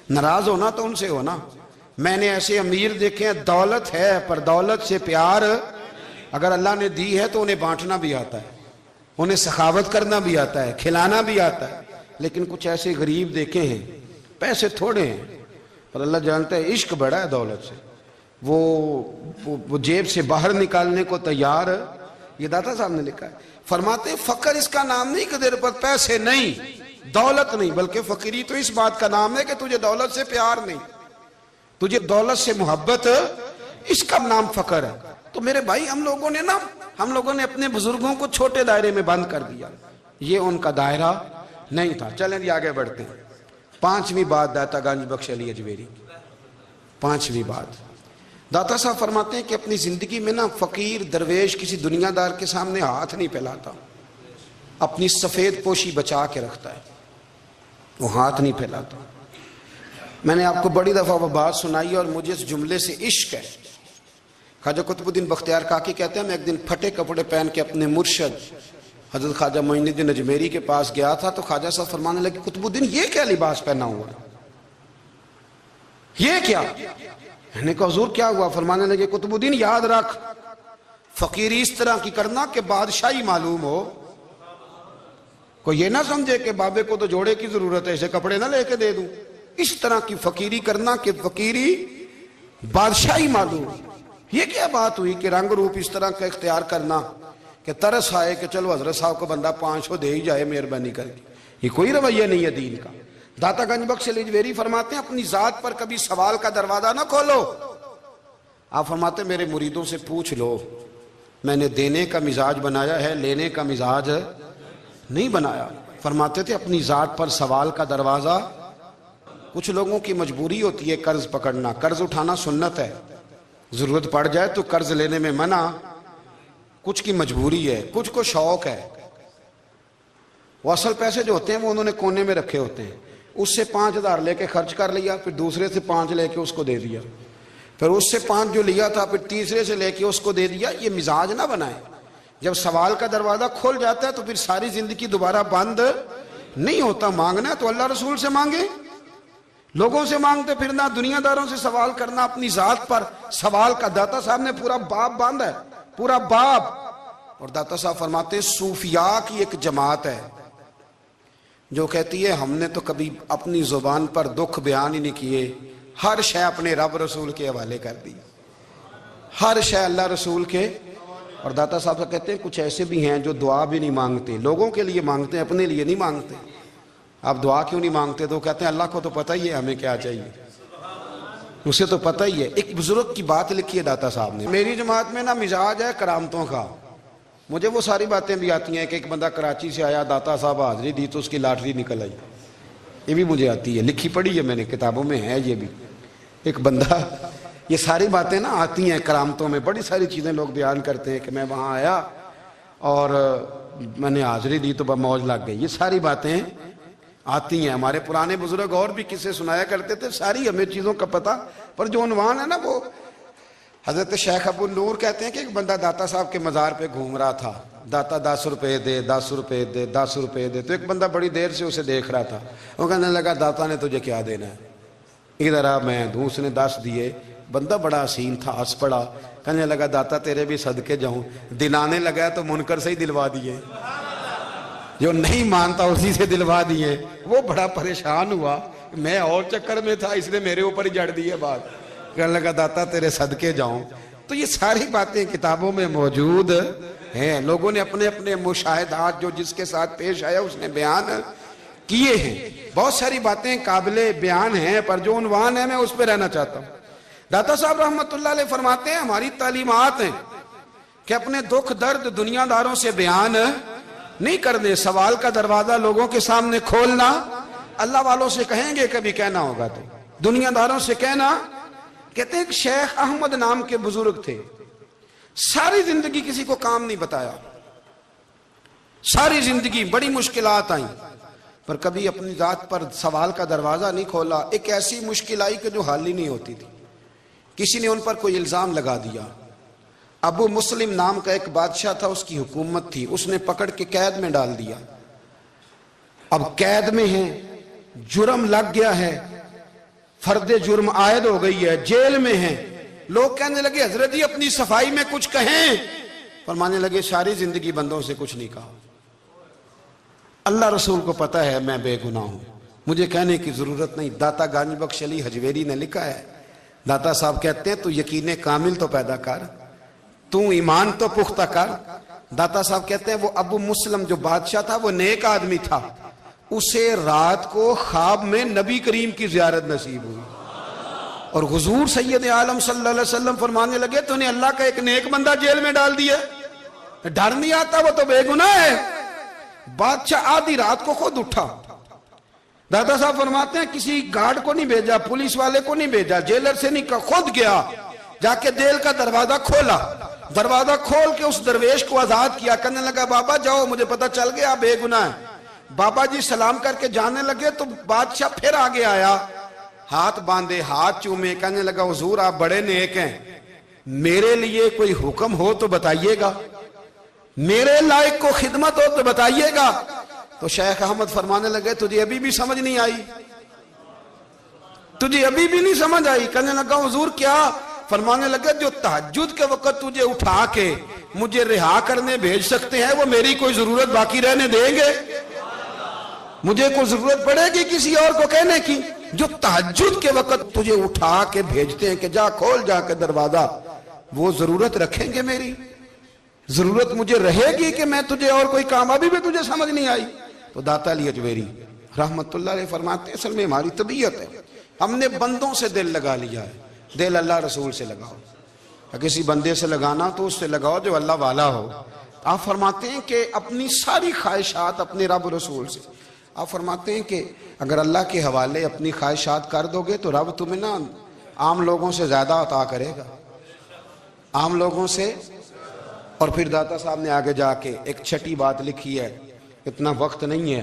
ناراض ہونا تو ان سے ہونا۔ میں نے ایسے امیر دیکھے ہیں دولت ہے پر دولت سے پیار، اگر اللہ نے دی ہے تو انہیں بانٹنا بھی آتا ہے، انہیں سخاوت کرنا بھی آتا ہے، کھلانا بھی آتا ہے، لیکن کچھ ایسے غریب دیکھے ہیں پیسے تھوڑے ہیں پر اللہ جانتا ہے عشق بڑا ہے دولت سے، وہ جیب سے باہر نکالنے کو تیار۔ یہ داتا صاحب نے لکھا ہے۔ فرماتے ہیں فقر اس کا نام نہیں کہ تیرے پر پیسے نہیں، دولت نہیں، بلکہ فقیری تو اس بات کا نام ہے کہ تجھے دولت سے پیار نہیں، تجھے دولت سے محبت، اس کا نام فقر ہے۔ تو میرے بھائی ہم لوگوں نے اپنے بزرگوں کو چھوٹے دائرے میں بند کر دیا، یہ ان کا دائرہ نہیں تھا۔ چلیں جی آگے بڑھتے ہیں۔ 5ویں بات داتا گنج بخش علی اجمیری، 5ویں بات داتا صاحب فرماتے ہیں کہ اپنی زندگی میں نا فقیر درویش کسی دنیا دار کے سامنے ہاتھ نہیں پھیلاتا، اپنی سفید پوشی بچا کے رکھتا ہے، وہ ہاتھ نہیں پھیلاتا۔ میں نے آپ کو بڑی دفعہ وہ بات سنائی اور مجھے اس جملے سے عشق ہے۔ خواجہ قطب الدین بختیار کاکی کہتے ہیں میں ایک دن پھٹے کپڑے پہن کے اپنے مرشد حضرت خواجہ معین الدین اجمیری کے پاس گیا تھا، تو خواجہ صاحب فرمانے لگے قطب الدین یہ کیا لباس پہنا ہوا ہے، یہ کیا؟ میں نے کہا حضور کیا ہوا؟ فرمانے لگے قطب الدین یاد رکھ، فقیری اس طرح کی کرنا کہ بادشاہی معلوم ہو، کوئی یہ نہ سمجھے کہ بابے کو تو جوڑے کی ضرورت ہے اسے کپڑے نہ لے کے دے دوں، اس طرح کی فقیری کرنا کہ فقیری بادشاہی معلوم ہو۔ یہ کیا بات ہوئی کہ رنگ روپ اس طرح کا اختیار کرنا کہ ترس آئے کہ چلو حضرت صاحب کو بندہ 500 دے ہی جائے مہربانی کر کے، یہ کوئی رویہ نہیں ہے دین کا۔ داتا گنج بخش علی اجمیری فرماتے ہیں اپنی ذات پر کبھی سوال کا دروازہ نہ کھولو۔ آپ فرماتے ہیں میرے مریدوں سے پوچھ لو، میں نے دینے کا مزاج بنایا ہے، لینے کا مزاج نہیں بنایا۔ فرماتے تھے اپنی ذات پر سوال کا دروازہ، کچھ لوگوں کی مجبوری ہوتی ہے قرض پکڑنا، قرض اٹھانا سنت ہے، ضرورت پڑ جائے تو قرض لینے میں منع، کچھ کی مجبوری ہے، کچھ کو شوق ہے، وہ اصل پیسے جو ہوتے ہیں وہ انہوں نے کونے میں رکھے ہوتے ہیں، اس سے 5000 لے کے خرچ کر لیا، پھر دوسرے سے 5 لے کے اس کو دے دیا، پھر اس سے 5 جو لیا تھا پھر تیسرے سے لے کے اس کو دے دیا۔ یہ مزاج نہ بنائے، جب سوال کا دروازہ کھل جاتا ہے تو پھر ساری زندگی دوبارہ بند نہیں ہوتا۔ مانگنا ہے تو اللہ رسول سے مانگے، لوگوں سے مانگتے پھرنا، دنیا داروں سے سوال کرنا، اپنی ذات پر سوال کا۔ داتا صاحب نے پورا باب باندھا ہے، پورا باب۔ اور داتا صاحب فرماتے ہیں صوفیاء کی ایک جماعت ہے جو کہتی ہے ہم نے تو کبھی اپنی زبان پر دکھ بیان ہی نہیں کیے، ہر شے اپنے رب رسول کے حوالے کر دی، ہر شے اللہ رسول کے۔ اور داتا صاحب کہتے ہیں کچھ ایسے بھی ہیں جو دعا بھی نہیں مانگتے، لوگوں کے لیے مانگتے ہیں، اپنے لیے نہیں مانگتے۔ آپ دعا کیوں نہیں مانگتے؟ تو کہتے ہیں اللہ کو تو پتہ ہی ہے ہمیں کیا چاہیے، اسے تو پتہ ہی ہے۔ ایک بزرگ کی بات لکھی ہے داتا صاحب نے، میری جماعت میں نا مزاج ہے کرامتوں کا، مجھے وہ ساری باتیں بھی آتی ہیں کہ ایک بندہ کراچی سے آیا، داتا صاحب حاضری دی تو اس کی لاٹری نکل آئی، یہ بھی مجھے آتی ہے، لکھی پڑھی ہے میں نے، کتابوں میں ہے یہ بھی۔ ایک بندہ، یہ ساری باتیں نا آتی ہیں کرامتوں میں، بڑی ساری چیزیں لوگ بیان کرتے ہیں کہ میں وہاں آیا اور میں نے حاضری دی تو موج لگ گئی، یہ ساری باتیں آتی ہیں۔ ہمارے پرانے بزرگ اور بھی قصے سنایا کرتے تھے، ساری ہمیں چیزوں کا پتہ، پر جو عنوان ہے نا وہ حضرت شیخ ابو نور کہتے ہیں کہ ایک بندہ داتا صاحب کے مزار پہ گھوم رہا تھا، داتا 10 روپے دے، 10 روپے دے، 10 روپے دے، تو ایک بندہ بڑی دیر سے اسے دیکھ رہا تھا، وہ کہنے لگا داتا نے تجھے کیا دینا ہے، ادھر آ میں دوں۔ اس نے 10 دیے، بندہ بڑا حسین تھا، ہنس پڑا، کہنے لگا داتا تیرے بھی صدقے جاؤں، دلانے لگا تو منکر سے ہی دلوا دیے، جو نہیں مانتا اسی سے دلوا دیے۔ وہ بڑا پریشان ہوا، میں اور چکر میں تھا، اس نے میرے اوپر ہی جڑ دی ہے بات، کہنے لگا داتا تیرے صدقے جاؤں۔ تو یہ ساری باتیں کتابوں میں موجود ہیں، لوگوں نے اپنے اپنے مشاہدات جو جس کے ساتھ پیش آیا اس نے بیان کیے ہیں۔ بہت ساری باتیں قابل بیان ہیں، پر جو عنوان ہے میں اس پہ رہنا چاہتا ہوں۔ داتا صاحب رحمت اللہ علیہ فرماتے ہیں ہماری تعلیمات ہیں کہ اپنے دکھ درد دنیا داروں سے بیان نہیں کرنے، سوال کا دروازہ لوگوں کے سامنے کھولنا، اللہ والوں سے کہیں گے کبھی کہنا ہوگا تو دنیا داروں سے کہنا۔ کہتے ہیں کہ شیخ احمد نام کے بزرگ تھے، ساری زندگی کسی کو کام نہیں بتایا، ساری زندگی بڑی مشکلات آئیں، پر کبھی اپنی ذات پر سوال کا دروازہ نہیں کھولا۔ ایک ایسی مشکل آئی کہ جو حل ہی نہیں ہوتی تھی، کسی نے ان پر کوئی الزام لگا دیا۔ ابو مسلم نام کا ایک بادشاہ تھا، اس کی حکومت تھی، اس نے پکڑ کے قید میں ڈال دیا۔ اب قید میں ہیں، جرم لگ گیا ہے، فرد جرم عائد ہو گئی ہے، جیل میں ہیں۔ لوگ کہنے لگے حضرت جی اپنی صفائی میں کچھ کہیں، فرمانے لگے ساری زندگی بندوں سے کچھ نہیں کہا، اللہ رسول کو پتہ ہے میں بے گناہ ہوں، مجھے کہنے کی ضرورت نہیں۔ داتا گانی بخش علی حجویری نے لکھا ہے، داتا صاحب کہتے ہیں تو یقین کامل تو پیدا کر، تو ایمان تو پختہ کر۔ داتا صاحب کہتے ہیں وہ ابو مسلم جو بادشاہ تھا وہ نیک آدمی تھا، اسے رات کو خواب میں نبی کریم کی زیارت نصیب ہوئی، اور حضور سید عالم صلی اللہ علیہ وسلم فرمانے لگے تو نے اللہ کا ایک نیک بندہ جیل میں ڈال دیا، ڈر نہیں آتا، وہ تو بے گناہ ہے۔ بادشاہ آدھی رات کو خود اٹھا، داتا صاحب فرماتے ہیں کسی گارڈ کو نہیں بھیجا، پولیس والے کو نہیں بھیجا، جیلر سے نہیں کہا، خود گیا، جا کے جیل کا دروازہ کھولا، دروازہ کھول کے اس درویش کو آزاد کیا، کہنے لگا بابا جاؤ مجھے پتہ چل گیا بے گناہ ہے۔ بابا جی سلام کر کے جانے لگے تو بادشاہ پھر آگے آیا، ہاتھ باندھے، ہاتھ چومے، کہنے لگا حضور آپ بڑے نیک ہیں، میرے لیے کوئی حکم ہو تو بتائیے گا، میرے لائق کو خدمت ہو تو بتائیے گا۔ تو شیخ احمد فرمانے لگے تجھے ابھی بھی سمجھ نہیں آئی، تجھے ابھی بھی نہیں سمجھ آئی؟ کہنے لگا حضور کیا؟ فرمانے لگے جو تہجد کے وقت تجھے اٹھا کے مجھے رہا کرنے بھیج سکتے ہیں وہ میری کوئی ضرورت باقی رہنے دیں گے؟ مجھے کوئی ضرورت پڑے گی کسی اور کو کہنے کی؟ جو تہجد کے وقت تجھے اٹھا کے بھیجتے ہیں کہ جا کھول جا کے دروازہ، وہ ضرورت رکھیں گے میری؟ ضرورت مجھے رہے گی کہ میں تجھے اور کوئی کام؟ ابھی بھی تجھے سمجھ نہیں آئی؟ تو داتا علی حجویری رحمت اللہ علیہ فرماتے ہیں اصل میں ہماری طبیعت ہے، ہم نے بندوں سے دل لگا لیا ہے، دل اللہ رسول سے لگاؤ، کسی بندے سے لگانا تو اس سے لگاؤ جو اللہ والا ہو۔ آپ فرماتے ہیں کہ اپنی ساری خواہشات اپنے رب رسول سے، آپ فرماتے ہیں کہ اگر اللہ کے حوالے اپنی خواہشات کر دو گے تو رب تمہیں نا عام لوگوں سے زیادہ عطا کرے گا، عام لوگوں سے۔ اور پھر داتا صاحب نے آگے جا کے ایک چھٹی بات لکھی ہے، اتنا وقت نہیں ہے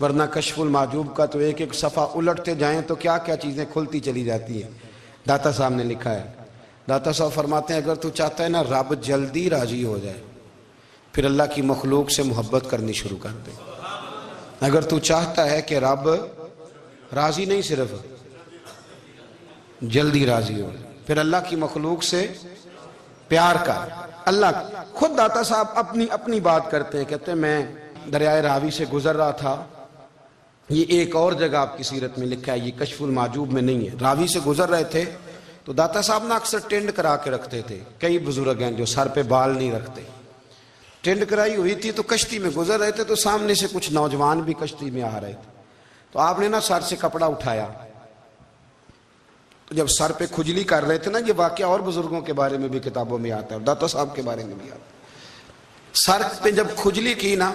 ورنہ کشف المحجوب کا تو ایک ایک صفحہ الٹتے جائیں تو کیا کیا چیزیں کھلتی چلی جاتی ہیں۔ داتا صاحب نے لکھا ہے، داتا صاحب فرماتے ہیں اگر تو چاہتا ہے نا رب جلدی راضی ہو جائے پھر اللہ کی مخلوق سے محبت کرنی شروع کر دے۔ اگر تو چاہتا ہے کہ رب راضی نہیں صرف جلدی راضی ہو، پھر اللہ کی مخلوق سے پیار کر۔ اللہ خود داتا صاحب اپنی بات کرتے ہیں، کہتے ہیں میں دریائے راوی سے گزر رہا تھا، یہ ایک اور جگہ آپ کی سیرت میں لکھا ہے، یہ کشف المعجوب میں نہیں ہے، راوی سے گزر رہے تھے تو داتا صاحب نے اکثر ٹینڈ کرا کے رکھتے تھے، کئی بزرگ ہیں جو سر پہ بال نہیں رکھتے، ٹینڈ کرائی ہوئی تھی تو کشتی میں گزر رہے تھے تو سامنے سے کچھ نوجوان بھی کشتی میں آ رہے تھے، تو آپ نے نا سر سے کپڑا اٹھایا، تو جب سر پہ کھجلی کر رہے تھے نا، یہ واقعہ اور بزرگوں کے بارے میں بھی کتابوں میں آتا ہے، داتا صاحب کے بارے میں بھی آتا ہے، سر پہ جب کھجلی کی نا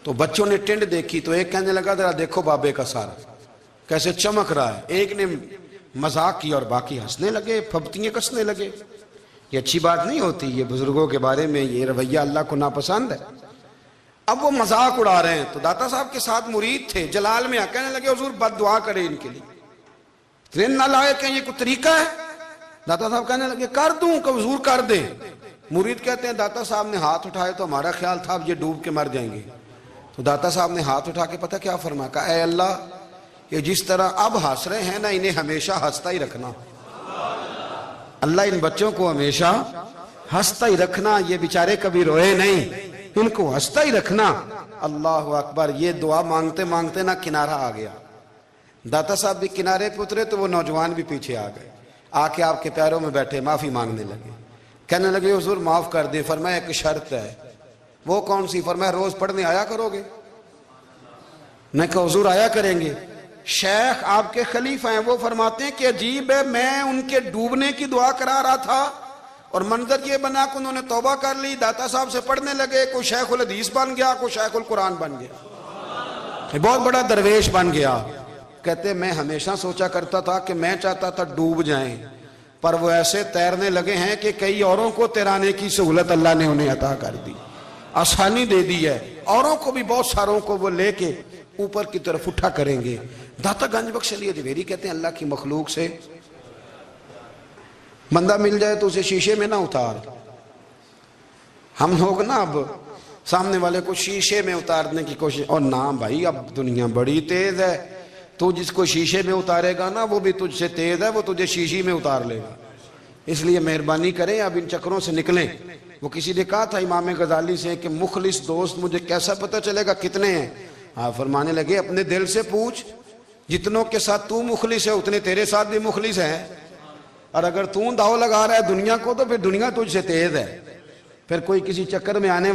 تو بچوں نے ٹینڈ دیکھی تو ایک کہنے لگا ذرا دیکھو بابے کا سر کیسے چمک رہا ہے، ایک نے مذاق کی اور باقی ہنسنے لگے، پھپتیاں کسنے لگے۔ یہ اچھی بات نہیں ہوتی، یہ بزرگوں کے بارے میں یہ رویہ اللہ کو ناپسند ہے۔ اب وہ مذاق اڑا رہے ہیں تو داتا صاحب کے ساتھ مرید تھے، جلال میں کہنے لگے حضور بد دعا کرے ان کے لیے، ٹرین نہ لائے کہ یہ کوئی طریقہ ہے؟ داتا صاحب کہنے لگے کر دوں کہ حضور کر دیں۔ مرید کہتے ہیں داتا صاحب نے ہاتھ اٹھائے تو ہمارا خیال تھا اب یہ ڈوب کے مر جائیں گے، تو داتا صاحب نے ہاتھ اٹھا کے پتہ کیا فرمایا، کہا اے اللہ یہ جس طرح اب ہنس رہے ہیں نا انہیں ہمیشہ ہنستا ہی رکھنا، اللہ ان بچوں کو ہمیشہ ہنستا ہی رکھنا، یہ بیچارے کبھی روئے نہیں، ان کو ہنستا ہی رکھنا۔ اللہ اکبر، یہ دعا مانگتے مانگتے نا کنارہ آ گیا، داتا صاحب بھی کنارے پہ اترے تو وہ نوجوان بھی پیچھے آ گئے، آ کے آپ کے پیروں میں بیٹھے معافی مانگنے لگے، کہنے لگے حضور معاف کر دیں، فرمایا ایک شرط ہے، وہ کون سی؟ فرمایا روز پڑھنے آیا کرو گے؟ میں کہا حضور آیا کریں گے۔ شیخ آپ کے خلیفہ ہیں، وہ فرماتے ہیں کہ عجیب ہے، میں ان کے ڈوبنے کی دعا کرا رہا تھا اور منظر یہ بنا کہ انہوں نے توبہ کر لی، داتا صاحب سے پڑھنے لگے، کوئی شیخ الحدیث بن گیا، کوئی شیخ القرآن بن گیا، بہت بڑا درویش بن گیا۔ کہتے میں ہمیشہ سوچا کرتا تھا کہ میں چاہتا تھا ڈوب جائیں، پر وہ ایسے تیرنے لگے ہیں کہ کئی اوروں کو تیرانے کی سہولت اللہ نے انہیں عطا کر دی، آسانی دے دی ہے، اوروں کو بھی بہت ساروں کو وہ لے کے اوپر کی طرف اٹھا کریں گے۔ داتا گنج بخش علی اجمیری کہتے ہیں اللہ کی مخلوق سے بندہ مل جائے تو اسے شیشے میں نہ اتار۔ ہم لوگ نا اب سامنے والے کو شیشے میں اتارنے کی کوشش، اور نہ بھائی اب دنیا بڑی تیز ہے، تو جس کو شیشے میں اتارے گا نا وہ بھی تجھ سے تیز ہے، وہ تجھے شیشی میں اتار لے گا، اس لیے مہربانی کریں اب ان چکروں سے نکلیں۔ وہ کسی نے کہا تھا امام غزالی سے کہ مخلص دوست مجھے کیسا پتہ چلے گا کتنے ہیں؟ فرمانے لگے اپنے دل سے پوچھ، جتنوں کے ساتھ تو مخلص ہے اتنے تیرے ساتھ بھی مخلص ہیں، اور اگر تو داؤ لگا رہا ہے دنیا کو تو پھر دنیا تجھ سے تیز ہے، پھر کوئی کسی چکر میں آنے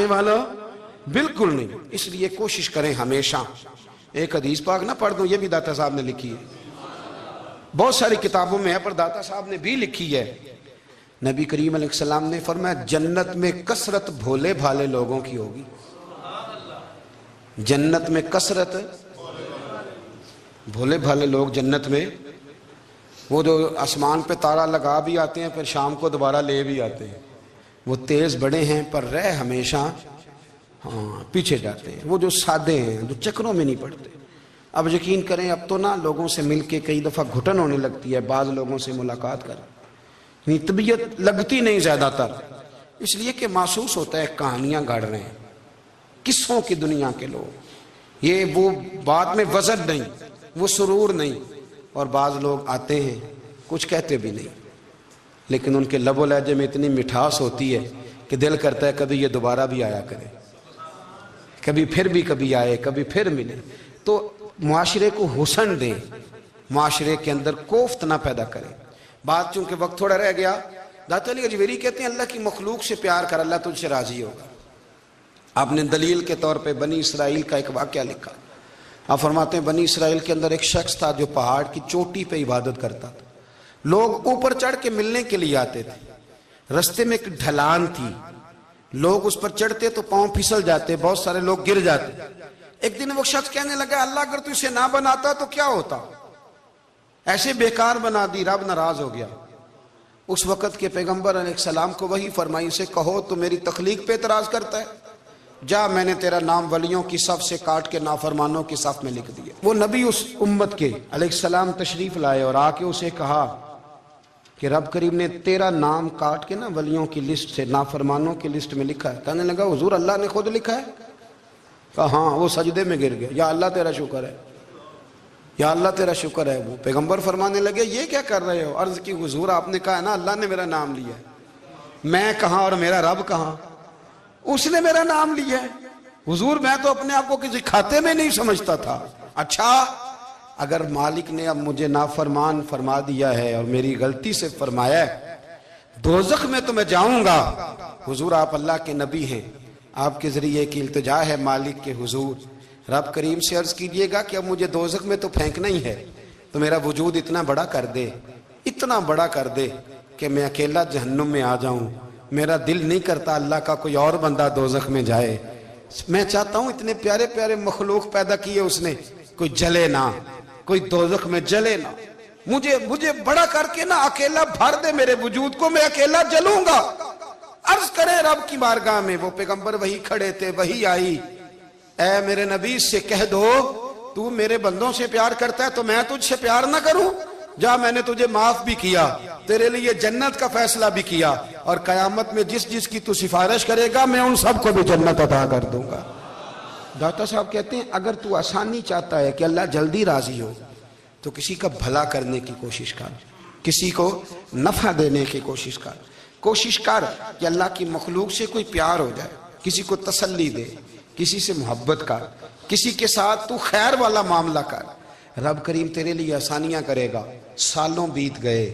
والا بالکل نہیں۔ اس لیے کوشش کریں ہمیشہ، ایک حدیث پاک نہ پڑھ دوں، یہ بھی داتا صاحب نے لکھی ہے، بہت ساری کتابوں میں ہے پر داتا صاحب نے بھی لکھی ہے۔ نبی کریم علیہ السلام نے فرمایا جنت میں کثرت بھولے بھالے لوگوں کی ہوگی، جنت میں کثرت بھولے بھالے لوگ جنت میں، وہ جو آسمان پہ تارا لگا بھی آتے ہیں پھر شام کو دوبارہ لے بھی آتے ہیں، وہ تیز بڑے ہیں پر رہ ہمیشہ پیچھے جاتے ہیں، وہ جو سادے ہیں جو چکروں میں نہیں پڑتے۔ اب یقین کریں اب تو نا لوگوں سے مل کے کئی دفعہ گھٹن ہونے لگتی ہے، بعض لوگوں سے ملاقات کر طبیعت لگتی نہیں زیادہ تر، اس لیے کہ محسوس ہوتا ہے کہانیاں گڑھ رہے ہیں، قصوں کی دنیا کے لوگ، یہ وہ بات میں وزن نہیں، وہ سرور نہیں، اور بعض لوگ آتے ہیں کچھ کہتے بھی نہیں، لیکن ان کے لب و لہجے میں اتنی مٹھاس ہوتی ہے کہ دل کرتا ہے کبھی یہ دوبارہ بھی آیا کرے، کبھی آئے، کبھی پھر ملے۔ تو معاشرے کو حسن دیں، معاشرے کے اندر کوفت نہ پیدا کریں۔ بات چونکہ وقت تھوڑا رہ گیا، داتا علی اجمیری کہتے ہیں اللہ کی مخلوق سے پیار کر، اللہ تجھ سے راضی ہوگا۔ آپ نے دلیل کے طور پہ بنی اسرائیل کا ایک واقعہ لکھا، آپ فرماتے ہیں بنی اسرائیل کے اندر ایک شخص تھا جو پہاڑ کی چوٹی پہ عبادت کرتا تھا، لوگ اوپر چڑھ کے ملنے کے لیے آتے تھے، رستے میں ایک ڈھلان تھی، لوگ اس پر چڑھتے تو پاؤں پھسل جاتے، بہت سارے لوگ گر جاتے۔ ایک دن وہ شخص کہنے لگا اللہ اگر تو اسے نہ بناتا تو کیا ہوتا، ایسے بیکار بنا دی، رب ناراض ہو گیا۔ اس وقت کے پیغمبر علیہ السلام کو وحی فرمائی سے کہو تو میری تخلیق پہ اعتراض کرتا ہے، جا میں نے تیرا نام ولیوں کی صف سے کاٹ کے نافرمانوں کی صف میں لکھ دیا۔ وہ نبی اس امت کے علیہ السلام تشریف لائے اور آ کے اسے کہا کہ رب کریم نے تیرا نام کاٹ کے نا ولیوں کی لسٹ سے نافرمانوں کی لسٹ میں لکھا ہے۔ کہنے لگا حضور اللہ نے خود لکھا ہے؟ کہا ہاں۔ وہ سجدے میں گر گئے، یا اللہ تیرا شکر ہے، یا اللہ تیرا شکر ہے۔ وہ پیغمبر فرمانے لگے یہ کیا کر رہے ہو؟ عرض کی حضور آپ نے کہا نا اللہ نے میرا نام لیا ہے، میں کہاں اور میرا رب کہاں؟ اس نے میرا نام لیا ہے حضور، میں تو اپنے آپ کو کسی کھاتے میں نہیں سمجھتا تھا۔ اچھا اگر مالک نے اب مجھے نافرمان فرما دیا ہے اور میری غلطی سے فرمایا ہے دوزخ میں تو میں جاؤں گا۔ حضور آپ اللہ کے نبی ہیں، آپ کے ذریعے کی التجا ہے مالک کے حضور، رب کریم سے عرض کیجئے گا کہ اب مجھے دوزخ میں تو پھینکنا ہی ہے، تو میرا وجود اتنا بڑا کر دے، اتنا بڑا کر دے کہ میں اکیلا جہنم میں آ جاؤں۔ میرا دل نہیں کرتا اللہ کا کوئی اور بندہ دوزخ میں جائے، میں چاہتا ہوں اتنے پیارے پیارے مخلوق پیدا کیے اس نے، کوئی جلے نہ، کوئی دوزخ میں جلے نہ، مجھے بڑا کر کے نہ اکیلا بھر دے میرے وجود کو، میں اکیلا جلوں گا۔ عرض کریں رب کی بارگاہ میں، وہ پیغمبر وہی کھڑے تھے، وہی آئی، اے میرے نبی سے کہہ دو تو میرے بندوں سے پیار کرتا ہے تو میں تجھ سے پیار نہ کروں؟ جا میں نے تجھے معاف بھی کیا، تیرے لیے جنت کا فیصلہ بھی کیا، اور قیامت میں جس کی تو سفارش کرے گا میں ان سب کو بھی جنت عطا کر دوں گا۔ داتا صاحب کہتے ہیں اگر تو آسانی چاہتا ہے کہ اللہ جلدی راضی ہو تو کسی کا بھلا کرنے کی کوشش کر، کسی کو نفع دینے کی کوشش کر کہ اللہ کی مخلوق سے کوئی پیار ہو جائے، کسی کو تسلی دے، کسی سے محبت کر، کسی کے ساتھ تو خیر والا معاملہ کر، رب کریم تیرے لیے آسانیاں کرے گا۔ سالوں بیت گئے،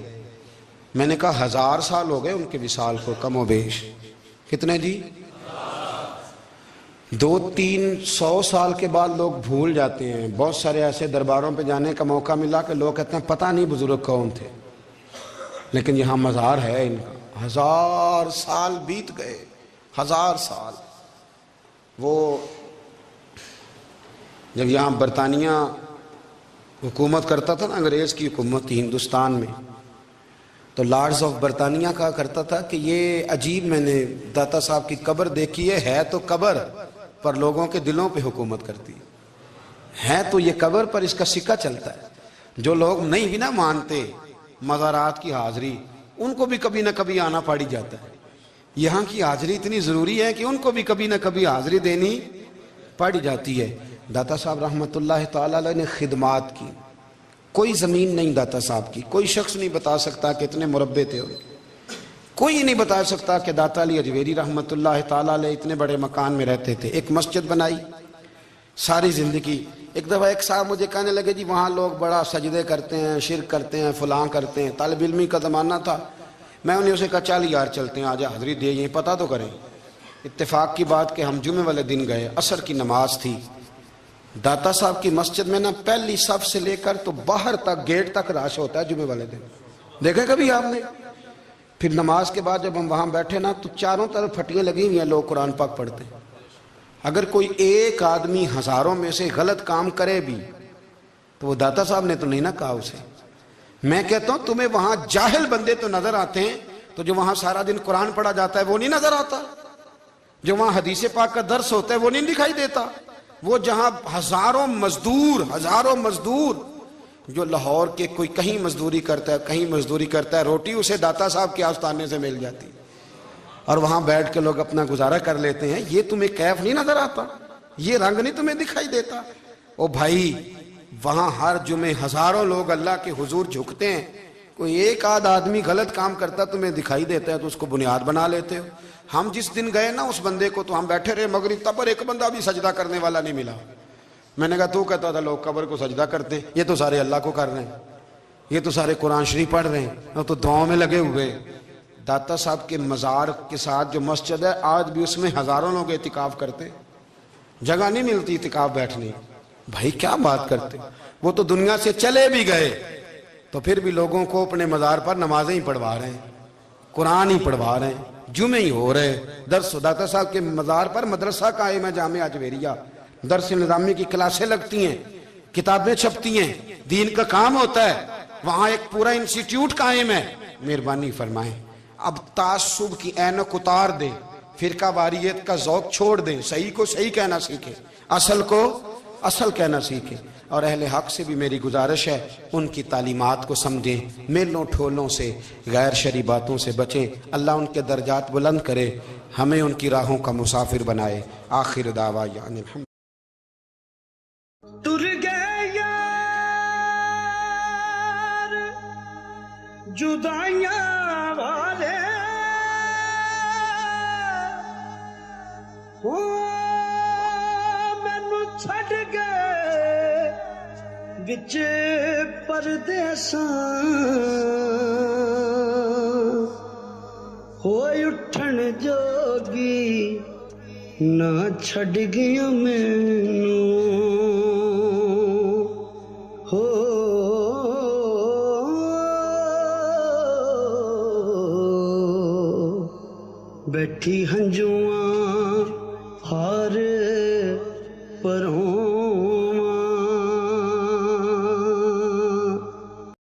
میں نے کہا 1000 سال ہو گئے ان کے وصال کو کم و بیش، کتنے جی؟ 200-300 سال کے بعد لوگ بھول جاتے ہیں۔ بہت سارے ایسے درباروں پہ جانے کا موقع ملا کہ لوگ کہتے ہیں پتہ نہیں بزرگ کون تھے، لیکن یہاں مزار ہے ان کا۔ 1000 سال بیت گئے، 1000 سال۔ وہ جب یہاں برطانیہ حکومت کرتا تھا نا، انگریز کی حکومت تھی ہندوستان میں، تو لارڈز آف برطانیہ کہا کرتا تھا کہ یہ عجیب، میں نے داتا صاحب کی قبر دیکھی ہے تو قبر پر لوگوں کے دلوں پہ حکومت کرتی ہے تو یہ قبر پر اس کا سکہ چلتا ہے۔ جو لوگ نہیں بھی نہ مانتے مزارات کی حاضری، ان کو بھی کبھی نہ کبھی آنا پڑ جاتا ہے۔ یہاں کی حاضری اتنی ضروری ہے کہ ان کو بھی کبھی نہ کبھی حاضری دینی پڑ جاتی ہے۔ داتا صاحب رحمۃ اللہ تعالی علیہ نے خدمات کی، کوئی زمین نہیں داتا صاحب کی، کوئی شخص نہیں بتا سکتا کہ اتنے مربع تھے، کوئی نہیں بتا سکتا کہ داتا علی اجویری رحمۃ اللہ تعالی علیہ اتنے بڑے مکان میں رہتے تھے۔ ایک مسجد بنائی ساری زندگی۔ ایک دفعہ ایک صاحب مجھے کہنے لگے جی وہاں لوگ بڑا سجدے کرتے ہیں، شرک کرتے ہیں، فلاں کرتے ہیں، طالب علمی کا زمانہ تھا۔ میں انہیں اسے کہا چل یار چلتے ہیں، آجا حاضری دے، یہ پتہ تو کریں۔ اتفاق کی بات کہ ہم جمعے والے دن گئے، عصر کی نماز تھی، داتا صاحب کی مسجد میں نا پہلی صف سے لے کر تو باہر تک گیٹ تک رش ہوتا ہے جمعے والے دن، دیکھا کبھی آپ نے؟ پھر نماز کے بعد جب ہم وہاں بیٹھے نا تو چاروں طرف پھٹیاں لگی ہوئی ہیں، لوگ قرآن پاک پڑھتے ہیں۔ اگر کوئی ایک آدمی ہزاروں میں سے غلط کام کرے بھی تو وہ داتا صاحب نے تو نہیں نہ کہا اسے۔ میں کہتا ہوں تمہیں وہاں جاہل بندے تو نظر آتے ہیں، تو جو وہاں سارا دن قرآن پڑھا جاتا ہے وہ نہیں نظر آتا؟ جو وہاں حدیث پاک کا درس ہوتا ہے وہ نہیں دکھائی دیتا؟ وہ جہاں ہزاروں مزدور جو لاہور کے کوئی کہیں مزدوری کرتا ہے، روٹی اسے داتا صاحب کے آستانے سے مل جاتی، اور وہاں بیٹھ کے لوگ اپنا گزارا کر لیتے ہیں۔ یہ تمہیں کیف نہیں نظر آتا؟ یہ رنگ نہیں تمہیں دکھائی دیتا؟ او بھائی وہاں ہر جمعے ہزاروں لوگ اللہ کے حضور جھکتے ہیں، کوئی ایک آدھ آدمی غلط کام کرتا تمہیں دکھائی دیتا ہے تو اس کو بنیاد بنا لیتے ہو۔ ہم جس دن گئے نا اس بندے کو تو ہم بیٹھے رہے مغرب تک، پر ایک بندہ بھی سجدہ کرنے والا نہیں ملا۔ میں نے کہا تو کہتا تھا لوگ قبر کو سجدہ کرتے ہیں، یہ تو سارے اللہ کو کر رہے ہیں، یہ تو سارے قرآن شریف پڑھ رہے ہیں، وہ تو دعاؤں میں لگے ہوئے۔ داتا صاحب کے مزار کے ساتھ جو مسجد ہے آج بھی اس میں ہزاروں لوگ اعتکاف کرتے ہیں، جگہ نہیں ملتی اعتکاف بیٹھنے۔ بھائی کیا بات کرتے، وہ تو دنیا سے چلے بھی گئے تو پھر بھی لوگوں کو اپنے مزار پر نمازیں ہی پڑھوا رہے ہیں، قرآن ہی پڑھوا رہے ہیں، جمعے ہی ہو رہے درس۔ داتا صاحب کے مزار پر مدرسہ قائم ہے، جامعہ اجویریہ، درس نظامی کی کلاسیں لگتی ہیں، کتابیں چھپتی ہیں، دین کا کام ہوتا ہے، وہاں ایک پورا انسٹیٹیوٹ قائم ہے۔ مہربانی فرمائیں اب تعصب کی اینک اتار دیں، فرقہ واریت کا ذوق چھوڑ دیں، صحیح کو صحیح کہنا سیکھیں، اصل کو اصل کہنا سیکھیں، اور اہل حق سے بھی میری گزارش ہے ان کی تعلیمات کو سمجھیں، میلوں ٹھولوں سے، غیر شرعی باتوں سے بچیں۔ اللہ ان کے درجات بلند کرے، ہمیں ان کی راہوں کا مسافر بنائے۔ آخر دعوانا الحمد ਜੁਦਾਈਆਂ ਵਾਲੇ ਹੋ ਮੈਨੂੰ ਛੱਡ ਗਏ ਵਿੱਚ ਪਰਦੇਸਾਂ ਹੋਏ ਉੱਠਣ ਜੋਗੀ ਨਾ ਛੱਡ ਗਿਆ ਮੈਨੂੰ ਹੋ ਬੈਠੀ ਹੰਝੂਆਂ ਹਾਰ ਪਰੋਂ